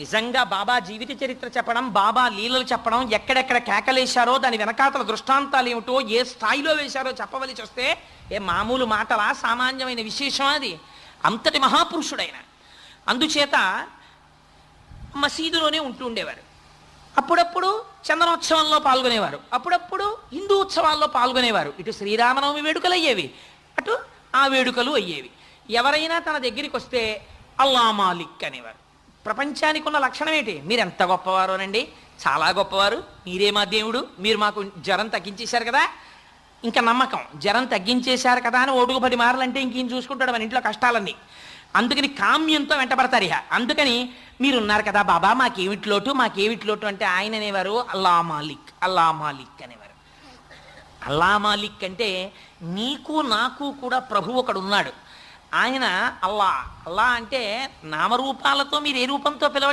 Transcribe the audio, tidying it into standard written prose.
నిజంగా బాబా జీవిత చరిత్ర చెప్పడం, బాబా లీలలు చెప్పడం, ఎక్కడెక్కడ కేకలేశారో దాని వెనకాతల దృష్టాంతాలు ఏమిటో, ఏ స్థాయిలో వేశారో చెప్పవలసి వస్తే ఏ మామూలు మాటలా, సామాన్యమైన విశేషం అది. అంతటి మహాపురుషుడైన. అందుచేత మసీదులోనే ఉంటూ ఉండేవారు. అప్పుడప్పుడు చందనోత్సవంలో పాల్గొనేవారు, అప్పుడప్పుడు హిందూ ఉత్సవాల్లో పాల్గొనేవారు. ఇటు శ్రీరామనవమి వేడుకలు అయ్యేవి, అటు ఆ వేడుకలు అయ్యేవి. ఎవరైనా తన దగ్గరికి వస్తే అల్లా మాలిక్ అనేవారు. ప్రపంచానికి ఉన్న లక్షణం ఏంటి? మీరు ఎంత గొప్పవారోనండి, చాలా గొప్పవారు, మీరే మా దేవుడు, మీరు మాకు జ్వరం తగ్గించేశారు కదా, ఇంకా నమ్మకం. జ్వరం తగ్గించేశారు కదా అని ఓటుకు 10 మారలంటే ఇంకేం చూసుకుంటాడు మన ఇంట్లో కష్టాలన్నీ. అందుకని కామ్యంతో వెంటబడతారు. ఇహ అందుకని మీరున్నారు కదా బాబా, మాకేమిట్లోటు అంటే ఆయన అనేవారు అల్లా మాలిక్, అల్లా మాలిక్ అనేవారు. అల్లా మాలిక్ అంటే నీకు నాకు కూడా ప్రభు ఒకడు ఉన్నాడు. ఆయన అల్లా. అల్లా అంటే నామరూపాలతో మీరు ఏ రూపంతో పిలవండి,